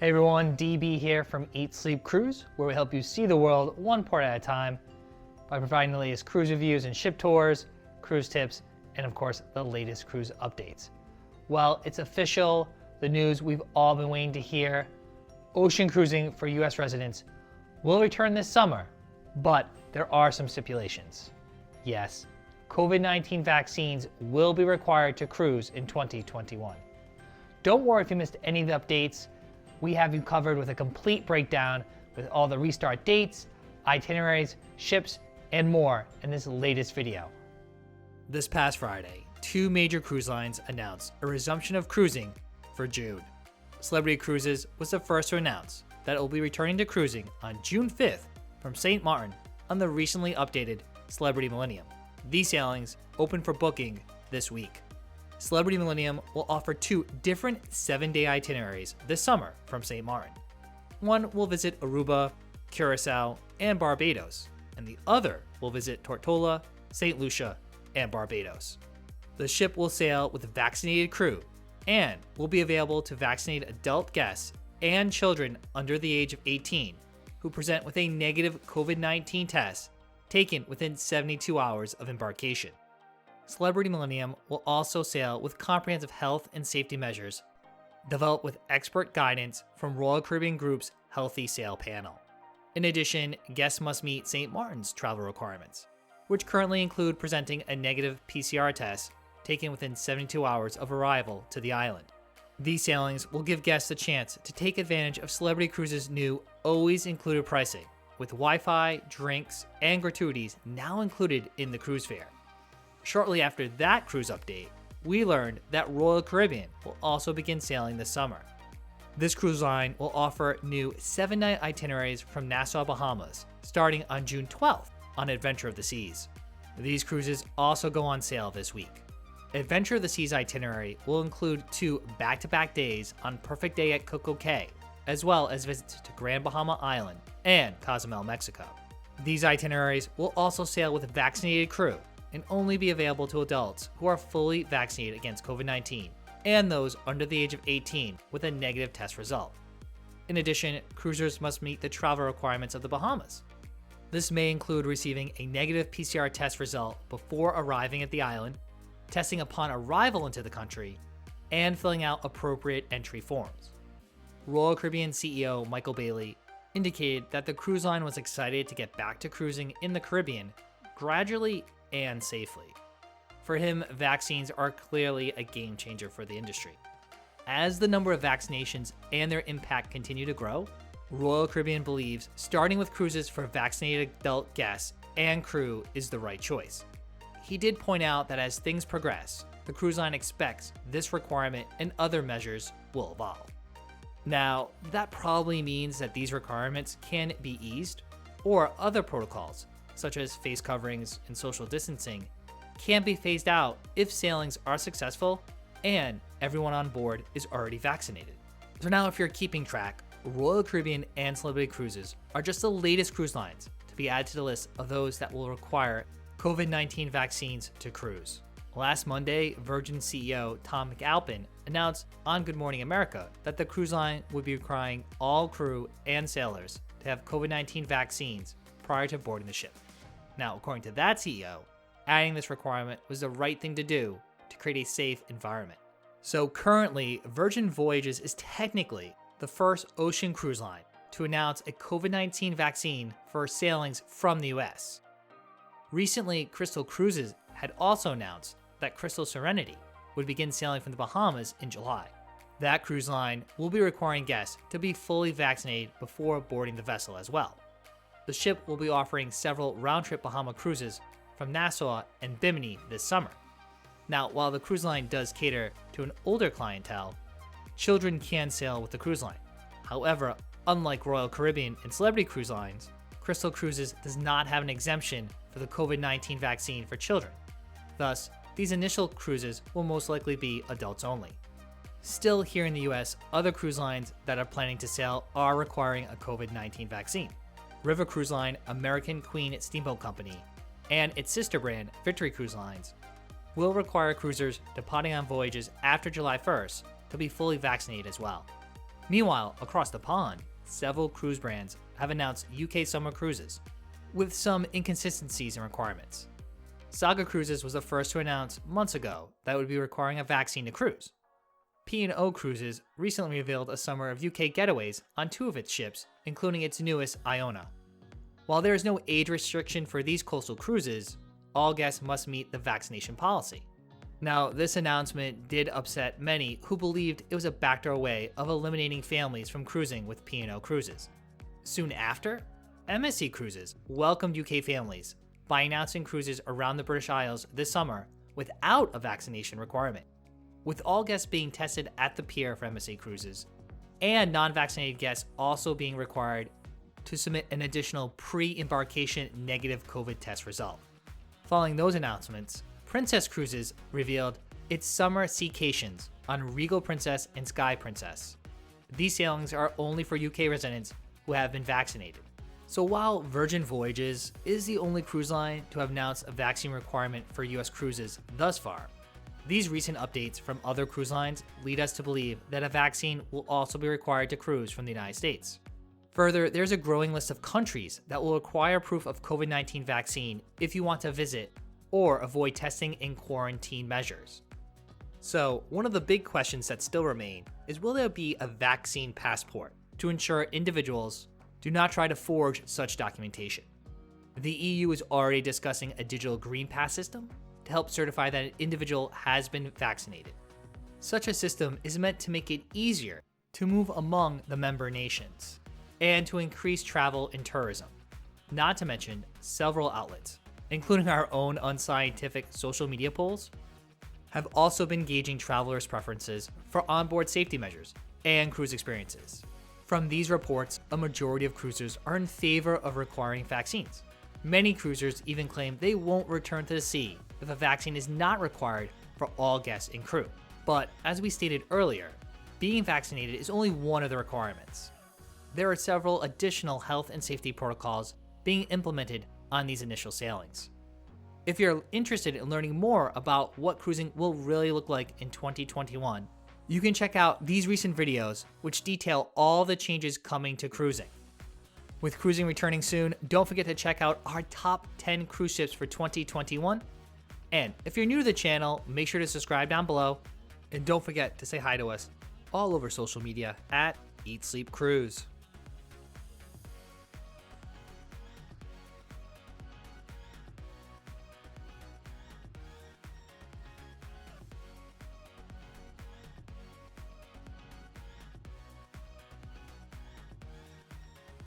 Hey everyone, DB here from Eat Sleep Cruise, where we help you see the world one port at a time by providing the latest cruise reviews and ship tours, cruise tips, and of course, the latest cruise updates. Well, it's official, the news we've all been waiting to hear. Ocean cruising for US residents will return this summer, but there are some stipulations. Yes, COVID-19 vaccines will be required to cruise in 2021. Don't worry if you missed any of the updates. We have you covered with a complete breakdown with all the restart dates, itineraries, ships, and more in this latest video. This past Friday, two major cruise lines announced a resumption of cruising for June. Celebrity Cruises was the first to announce that it will be returning to cruising on June 5th from St. Martin on the recently updated Celebrity Millennium. These sailings open for booking this week. Celebrity Millennium will offer two different 7-day itineraries this summer from St. Martin. One will visit Aruba, Curacao, and Barbados, and the other will visit Tortola, St. Lucia, and Barbados. The ship will sail with a vaccinated crew and will be available to vaccinate adult guests and children under the age of 18 who present with a negative COVID-19 test taken within 72 hours of embarkation. Celebrity Millennium will also sail with comprehensive health and safety measures developed with expert guidance from Royal Caribbean Group's Healthy Sail panel. In addition, guests must meet St. Martin's travel requirements, which currently include presenting a negative PCR test taken within 72 hours of arrival to the island. These sailings will give guests a chance to take advantage of Celebrity Cruises' new always included pricing, with Wi-Fi, drinks, and gratuities now included in the cruise fare. Shortly after that cruise update, we learned that Royal Caribbean will also begin sailing this summer. This cruise line will offer new 7-night itineraries from Nassau, Bahamas, starting on June 12th on Adventure of the Seas. These cruises also go on sale this week. Adventure of the Seas itinerary will include two back-to-back days on Perfect Day at Coco Cay, as well as visits to Grand Bahama Island and Cozumel, Mexico. These itineraries will also sail with a vaccinated crew and only be available to adults who are fully vaccinated against COVID-19 and those under the age of 18 with a negative test result. In addition, cruisers must meet the travel requirements of the Bahamas. This may include receiving a negative PCR test result before arriving at the island, testing upon arrival into the country, and filling out appropriate entry forms. Royal Caribbean CEO Michael Bailey indicated that the cruise line was excited to get back to cruising in the Caribbean gradually and safely. For him, vaccines are clearly a game changer for the industry. As the number of vaccinations and their impact continue to grow, Royal Caribbean believes starting with cruises for vaccinated adult guests and crew is the right choice. He did point out that as things progress, the cruise line expects this requirement and other measures will evolve. Now, that probably means that these requirements can be eased, or other protocols, such as face coverings and social distancing, can be phased out if sailings are successful and everyone on board is already vaccinated. So now if you're keeping track, Royal Caribbean and Celebrity Cruises are just the latest cruise lines to be added to the list of those that will require COVID-19 vaccines to cruise. Last Monday, Virgin CEO Tom McAlpin announced on Good Morning America that the cruise line would be requiring all crew and sailors to have COVID-19 vaccines prior to boarding the ship. Now, according to that CEO, adding this requirement was the right thing to do to create a safe environment. So currently, Virgin Voyages is technically the first ocean cruise line to announce a COVID-19 vaccine for sailings from the US. Recently, Crystal Cruises had also announced that Crystal Serenity would begin sailing from the Bahamas in July. That cruise line will be requiring guests to be fully vaccinated before boarding the vessel as well. The ship will be offering several round-trip Bahama cruises from Nassau and Bimini this summer. Now, while the cruise line does cater to an older clientele, children can sail with the cruise line. However, unlike Royal Caribbean and Celebrity Cruise Lines, Crystal Cruises does not have an exemption for the COVID-19 vaccine for children. Thus, these initial cruises will most likely be adults only. Still, here in the US, other cruise lines that are planning to sail are requiring a COVID-19 vaccine. River Cruise Line, American Queen Steamboat Company, and its sister brand, Victory Cruise Lines, will require cruisers departing on voyages after July 1st to be fully vaccinated as well. Meanwhile, across the pond, several cruise brands have announced UK summer cruises, with some inconsistencies in requirements. Saga Cruises was the first to announce months ago that it would be requiring a vaccine to cruise. P&O Cruises recently revealed a summer of UK getaways on 2 of its ships, including its newest Iona. While there is no age restriction for these coastal cruises, all guests must meet the vaccination policy. Now, this announcement did upset many who believed it was a backdoor way of eliminating families from cruising with P&O Cruises. Soon after, MSC Cruises welcomed UK families by announcing cruises around the British Isles this summer without a vaccination requirement, with all guests being tested at the pier for MSC Cruises, and non-vaccinated guests also being required to submit an additional pre-embarkation negative COVID test result. Following those announcements, Princess Cruises revealed its summer seacations on Regal Princess and Sky Princess. These sailings are only for UK residents who have been vaccinated. So while Virgin Voyages is the only cruise line to have announced a vaccine requirement for US cruises thus far, these recent updates from other cruise lines lead us to believe that a vaccine will also be required to cruise from the United States. Further, there's a growing list of countries that will require proof of COVID-19 vaccine if you want to visit or avoid testing and quarantine measures. So, one of the big questions that still remain is, will there be a vaccine passport to ensure individuals do not try to forge such documentation? The EU is already discussing a digital green pass system to help certify that an individual has been vaccinated. Such a system is meant to make it easier to move among the member nations and to increase travel and tourism. Not to mention, several outlets, including our own unscientific social media polls, have also been gauging travelers' preferences for onboard safety measures and cruise experiences. From these reports, a majority of cruisers are in favor of requiring vaccines. Many cruisers even claim they won't return to the sea if a vaccine is not required for all guests and crew. But as we stated earlier, being vaccinated is only one of the requirements. There are several additional health and safety protocols being implemented on these initial sailings. If you're interested in learning more about what cruising will really look like in 2021, you can check out these recent videos which detail all the changes coming to cruising. With cruising returning soon, don't forget to check out our top 10 cruise ships for 2021. And if you're new to the channel, make sure to subscribe down below. And don't forget to say hi to us all over social media at Eat Sleep Cruise.